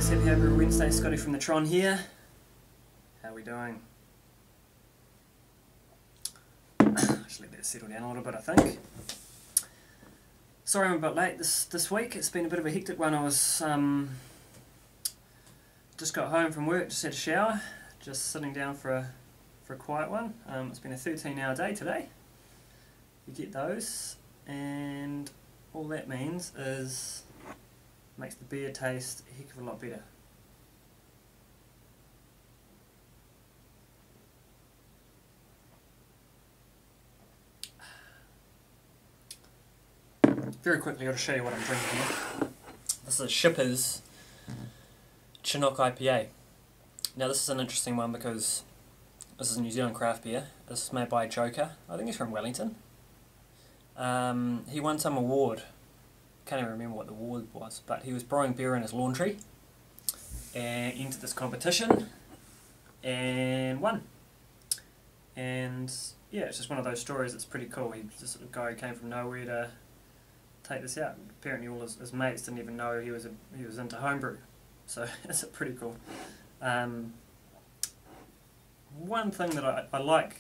HBW Wednesday, Scotty from the Tron here. How are we doing? Just let that settle down a little bit, I think. Sorry I'm a bit late this week. It's been a bit of a hectic one. I was just got home from work, just had a shower, just sitting down for a quiet one. It's been a 13-hour day today. You get those, and all that means is makes the beer taste a heck of a lot better. Very quickly, I'll show you what I'm drinking here. This is Shipper's Chinook IPA. Now this is an interesting one because this is a New Zealand craft beer. This is made by Joker. I think he's from Wellington. He won some award. Can't even remember what the award was, but he was brewing beer in his laundry and entered this competition and won. And yeah, it's just one of those stories that's pretty cool. He's just a guy who came from nowhere to take this out. Apparently all his mates didn't even know he was into homebrew, so it's pretty cool. One thing that I like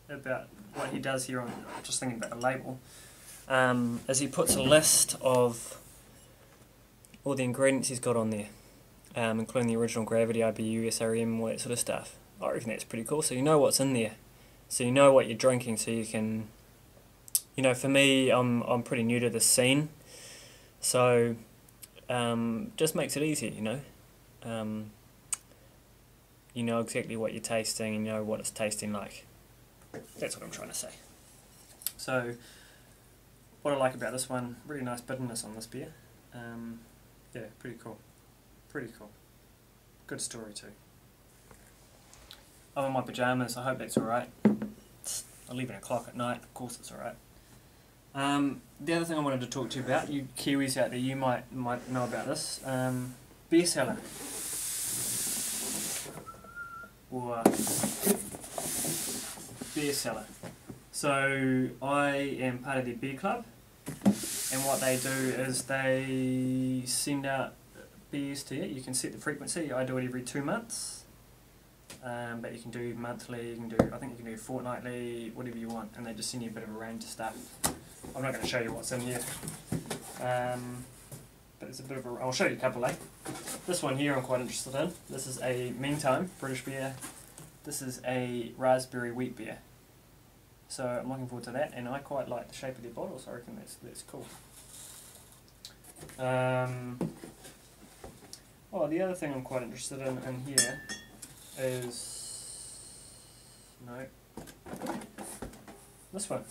about what he does here, on just thinking about the label, is he puts a list of all the ingredients he's got on there, including the original gravity, IBU, SRM, all that sort of stuff. I reckon that's pretty cool, so you know what's in there, so you know what you're drinking, so you can, you know, for me, I'm pretty new to this scene, so just makes it easier, you know. You know exactly what you're tasting, and you know what it's tasting like. That's what I'm trying to say. So, what I like about this one, really nice bitterness on this beer. Yeah, pretty cool. Pretty cool. Good story too. I'm in my pyjamas, I hope that's alright. It's 11 o'clock at night, of course it's alright. The other thing I wanted to talk to you about, you Kiwis out there, you might know about this. Beer Cellar. Or Beer Cellar. So I am part of their beer club, and what they do is they send out beers to you. You can set the frequency. I do it every 2 months, but you can do monthly. You can do, I think you can do fortnightly, whatever you want, and they just send you a bit of a range of stuff. I'm not going to show you what's in here, but it's a bit of a. I'll show you a couple. This one here I'm quite interested in. This is a Meantime British beer. This is a raspberry wheat beer. So I'm looking forward to that, and I quite like the shape of their bottles. I reckon that's cool. Oh, the other thing I'm quite interested in here is this one.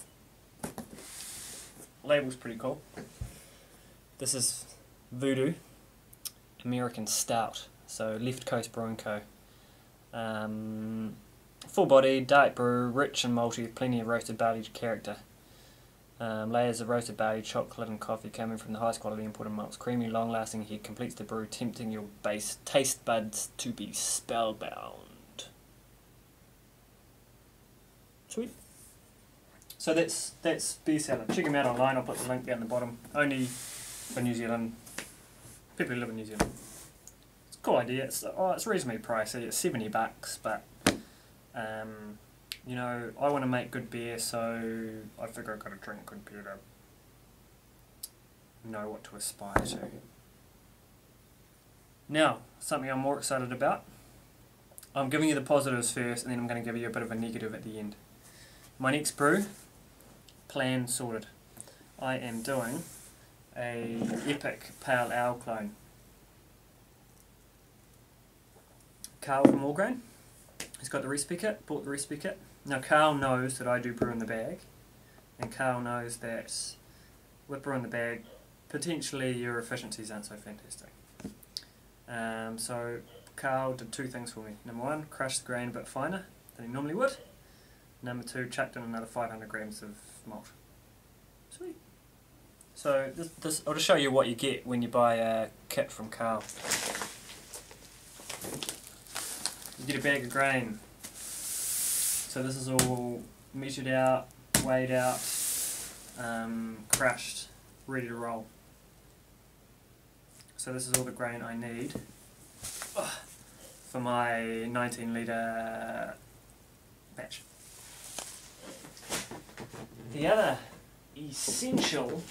Label's pretty cool. This is Voodoo American Stout. So Left Coast Brewing Co. Full body, dark brew, rich and malty with plenty of roasted barley character. Layers of roasted barley, chocolate and coffee coming from the highest quality imported malts. Creamy, long lasting heat completes the brew, tempting your base taste buds to be spellbound. Sweet. So that's Beer Cellar. Check them out online, I'll put the link down the bottom. Only for New Zealand, people who live in New Zealand. It's a cool idea, it's reasonably pricey, it's $70, but you know, I want to make good beer, so I figure I've got to drink good beer to know what to aspire to. Now, something I'm more excited about. I'm giving you the positives first, and then I'm going to give you a bit of a negative at the end. My next brew, plan sorted. I am doing a epic pale ale clone. Carl from Allgrain. He's got the recipe kit, bought the recipe kit. Now Carl knows that I do brew in the bag, and Carl knows that with brew in the bag, potentially your efficiencies aren't so fantastic. So Carl did two things for me. Number one, crushed the grain a bit finer than he normally would. Number two, chucked in another 500 grams of malt. Sweet. So this I'll just show you what you get when you buy a kit from Carl. You get a bag of grain. So this is all measured out, weighed out, crushed, ready to roll. So this is all the grain I need for my 19 litre batch. The other essential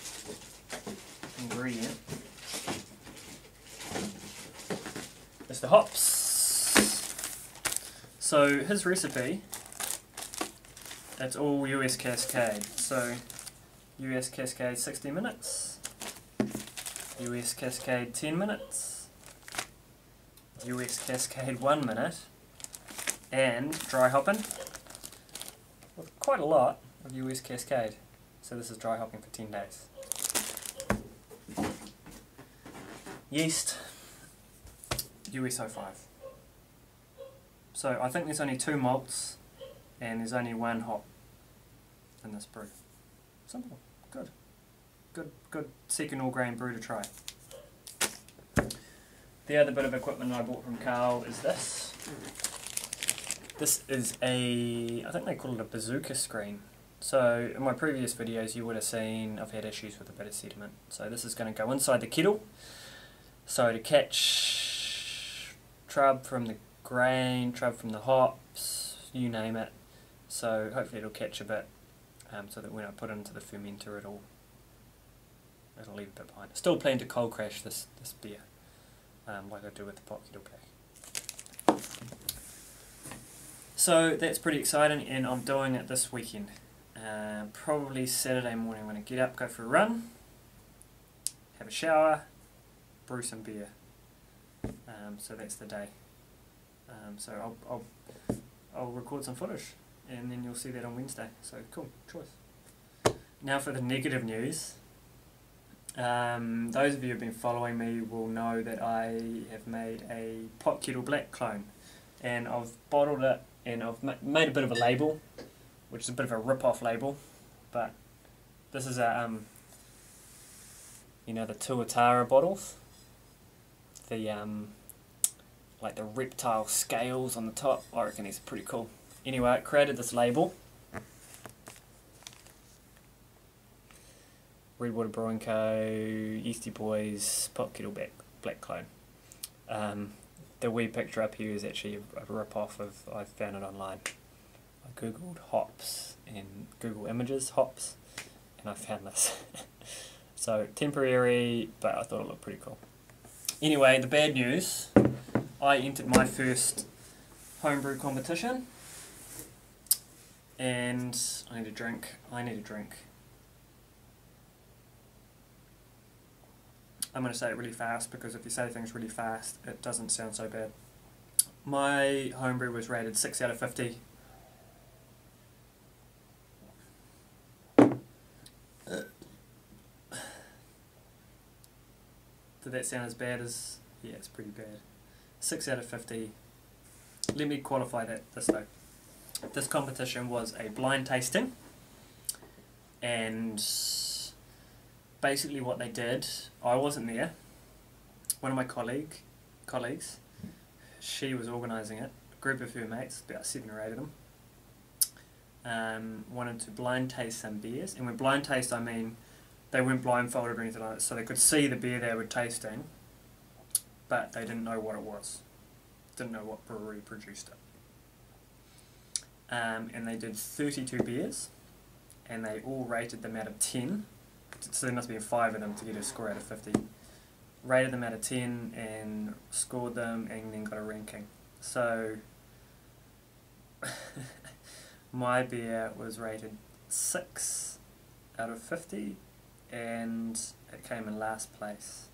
ingredient is the hops. So his recipe, it's all US Cascade. So US Cascade 60 minutes, US Cascade 10 minutes, US Cascade 1 minute, and dry hopping with quite a lot of US Cascade. So this is dry hopping for 10 days. Yeast, US 05. So I think there's only 2 malts and there's only 1 hop in this brew. Simple, good. Good second all grain brew to try. The other bit of equipment I bought from Carl is this. This is I think they call it a bazooka screen. So in my previous videos you would have seen I've had issues with a bit of sediment. So this is going to go inside the kettle. So to catch trub from the grain, trub from the hops, you name it. So hopefully it'll catch a bit, so that when I put it into the fermenter it'll leave a bit behind. I still plan to cold crash this beer, like I do with the pot kettle black. So that's pretty exciting, and I'm doing it this weekend. Probably Saturday morning when I get up, go for a run, have a shower, brew some beer. So that's the day. So I'll record some footage, and then you'll see that on Wednesday. So cool, choice. Now for the negative news. Those of you who have been following me will know that I have made a pot kettle black clone, and I've bottled it, and I've made a bit of a label, which is a bit of a rip-off label, but this is a you know, the Tuatara bottles, the like the reptile scales on the top. I reckon these are pretty cool. Anyway, I created this label. Redwater Brewing Co, Yeasty Boys, Pot Kettle Black Clone. The wee picture up here is actually a rip-off of, I found it online. I googled hops and Google Images hops, and I found this. So temporary, but I thought it looked pretty cool. Anyway, the bad news, I entered my first homebrew competition, and I need a drink. I'm going to say it really fast, because if you say things really fast, it doesn't sound so bad. My homebrew was rated 6 out of 50. Did that sound as bad as... Yeah, it's pretty bad. 6 out of 50. Let me qualify this though. This competition was a blind tasting, and basically what they did, I wasn't there. One of my colleagues, she was organising it. A group of her mates, about 7 or 8 of them, wanted to blind taste some beers. And when blind taste, I mean they weren't blindfolded or anything like that, so they could see the beer they were tasting, but they didn't know what it was. Didn't know what brewery produced it. And they did 32 beers, and they all rated them out of 10. So there must be 5 of them to get a score out of 50. Rated them out of 10 and scored them, and then got a ranking. So my beer was rated 6 out of 50, and it came in last place.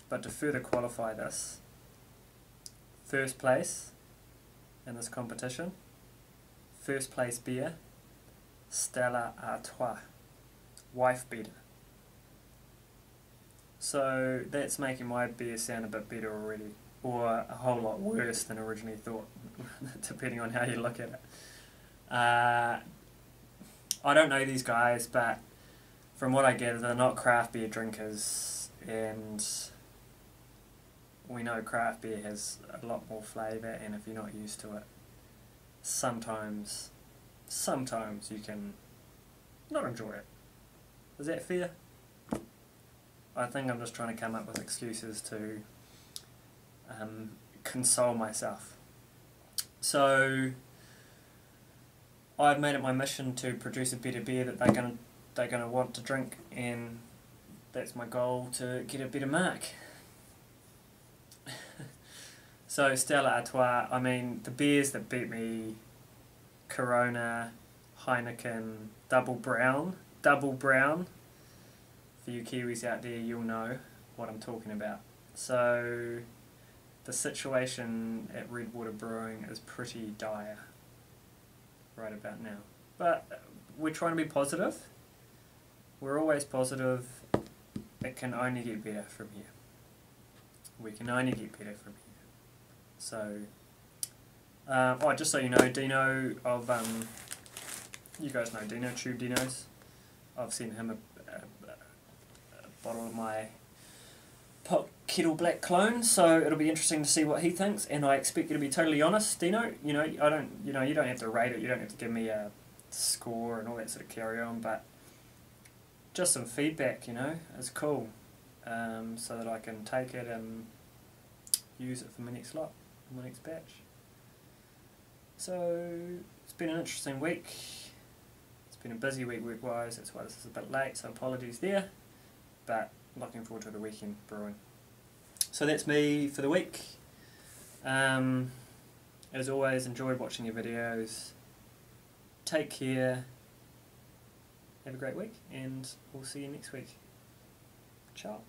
But to further qualify this, first place in this competition, first place beer, Stella Artois, wife beater. So that's making my beer sound a bit better already, or a whole lot worse than originally thought, depending on how you look at it. I don't know these guys, but from what I gather, they're not craft beer drinkers, and we know craft beer has a lot more flavour, and if you're not used to it, sometimes you can not enjoy it. Is that fair? I think I'm just trying to come up with excuses to console myself. So I've made it my mission to produce a better beer that they're gonna want to drink, and that's my goal, to get a better mark. So Stella Artois, I mean, the beers that beat me: Corona, Heineken, Double Brown. For you Kiwis out there, you'll know what I'm talking about. So the situation at Redwater Brewing is pretty dire right about now. But we're trying to be positive. We're always positive. It can only get better from here. We can only get better from here. So, oh, just so you know, Dino of, you guys know Dino, Tube Dinos. I've sent him a bottle of my Pot Kettle Black clone, so it'll be interesting to see what he thinks, and I expect you to be totally honest, Dino. You know, you don't have to rate it, you don't have to give me a score and all that sort of carry on, but just some feedback, you know, is cool, so that I can take it and use it for my next lot, my next batch. So it's been an interesting week. It's been a busy week work-wise, that's why this is a bit late, so apologies there, but looking forward to the weekend brewing. So that's me for the week. As always, enjoyed watching your videos. Take care. Have a great week, and we'll see you next week. Ciao.